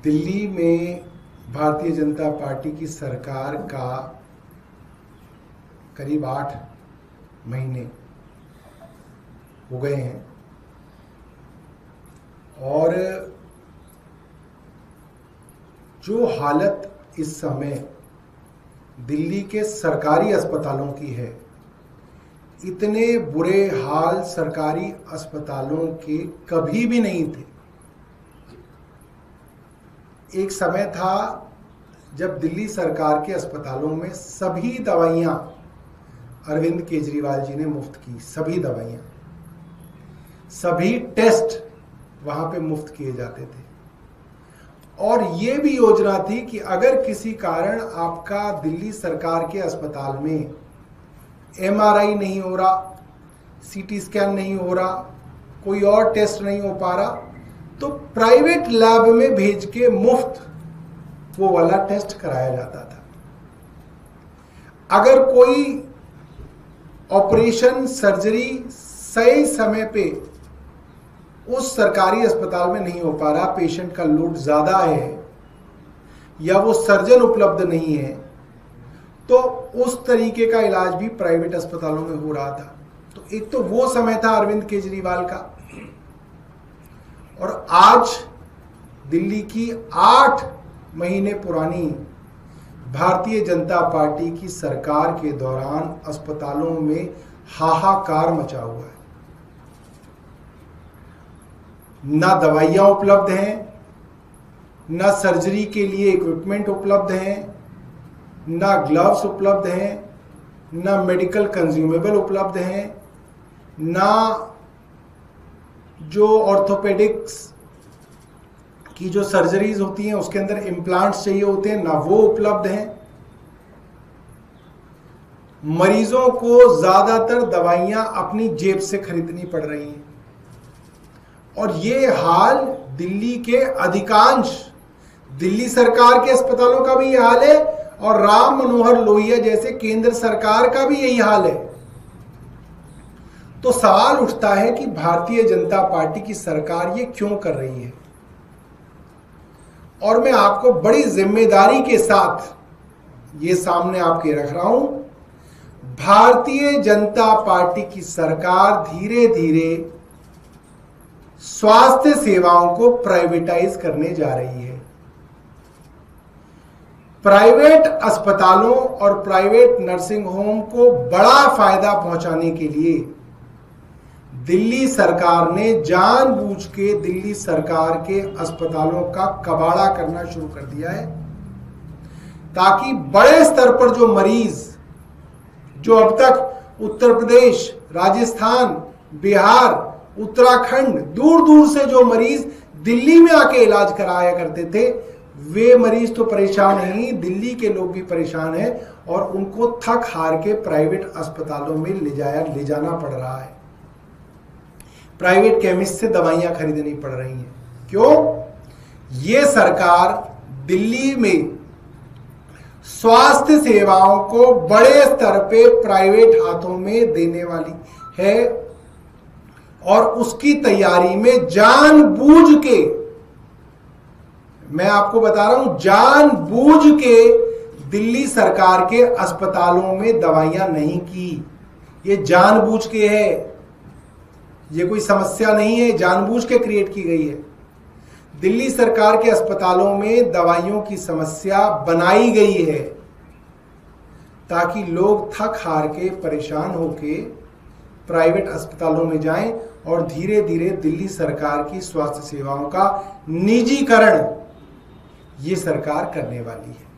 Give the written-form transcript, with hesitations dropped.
दिल्ली में भारतीय जनता पार्टी की सरकार का करीब 8 महीने हो गए हैं और जो हालत इस समय दिल्ली के सरकारी अस्पतालों की है, इतने बुरे हाल सरकारी अस्पतालों के कभी भी नहीं थे। एक समय था जब दिल्ली सरकार के अस्पतालों में सभी दवाइयां अरविंद केजरीवाल जी ने मुफ्त की, सभी दवाइयां, सभी टेस्ट वहां पे मुफ्त किए जाते थे। और ये भी योजना थी कि अगर किसी कारण आपका दिल्ली सरकार के अस्पताल में MRI नहीं हो रहा, CT स्कैन नहीं हो रहा, कोई और टेस्ट नहीं हो पा रहा, तो प्राइवेट लैब में भेज के मुफ्त वो वाला टेस्ट कराया जाता था। अगर कोई ऑपरेशन, सर्जरी सही समय पे उस सरकारी अस्पताल में नहीं हो पा रहा, पेशेंट का लोड ज्यादा है या वो सर्जन उपलब्ध नहीं है, तो उस तरीके का इलाज भी प्राइवेट अस्पतालों में हो रहा था। तो एक तो वो समय था अरविंद केजरीवाल का, और आज दिल्ली की 8 महीने पुरानी भारतीय जनता पार्टी की सरकार के दौरान अस्पतालों में हाहाकार मचा हुआ है। ना दवाइयां उपलब्ध हैं, ना सर्जरी के लिए इक्विपमेंट उपलब्ध हैं, ना ग्लव्स उपलब्ध हैं, ना मेडिकल कंज्यूमेबल उपलब्ध हैं, ना जो ऑर्थोपेडिक्स की जो सर्जरीज होती हैं उसके अंदर इम्प्लांट्स चाहिए होते हैं, ना वो उपलब्ध हैं। मरीजों को ज्यादातर दवाइयां अपनी जेब से खरीदनी पड़ रही हैं, और ये हाल दिल्ली के अधिकांश, दिल्ली सरकार के अस्पतालों का भी ये हाल है और राम मनोहर लोहिया जैसे केंद्र सरकार का भी यही हाल है। तो सवाल उठता है कि भारतीय जनता पार्टी की सरकार ये क्यों कर रही है। और मैं आपको बड़ी जिम्मेदारी के साथ ये सामने आपके रख रहा हूं, भारतीय जनता पार्टी की सरकार धीरे धीरे स्वास्थ्य सेवाओं को प्राइवेटाइज करने जा रही है। प्राइवेट अस्पतालों और प्राइवेट नर्सिंग होम को बड़ा फायदा पहुंचाने के लिए दिल्ली सरकार ने जानबूझ के दिल्ली सरकार के अस्पतालों का कबाड़ा करना शुरू कर दिया है, ताकि बड़े स्तर पर जो मरीज, जो अब तक उत्तर प्रदेश, राजस्थान, बिहार, उत्तराखंड, दूर दूर से जो मरीज दिल्ली में आके इलाज कराया करते थे, वे मरीज तो परेशान नहीं, दिल्ली के लोग भी परेशान हैं और उनको थक हार के प्राइवेट अस्पतालों में ले जाना पड़ रहा है। प्राइवेट केमिस्ट से दवाइयां खरीदनी पड़ रही हैं। क्यों? ये सरकार दिल्ली में स्वास्थ्य सेवाओं को बड़े स्तर पे प्राइवेट हाथों में देने वाली है, और उसकी तैयारी में जानबूझ के, मैं आपको बता रहा हूं, जानबूझ के दिल्ली सरकार के अस्पतालों में दवाइयां नहीं की। ये जानबूझ के है, ये कोई समस्या नहीं है, जानबूझ के क्रिएट की गई है। दिल्ली सरकार के अस्पतालों में दवाइयों की समस्या बनाई गई है ताकि लोग थक हार के, परेशान होके प्राइवेट अस्पतालों में जाएं, और धीरे धीरे दिल्ली सरकार की स्वास्थ्य सेवाओं का निजीकरण ये सरकार करने वाली है।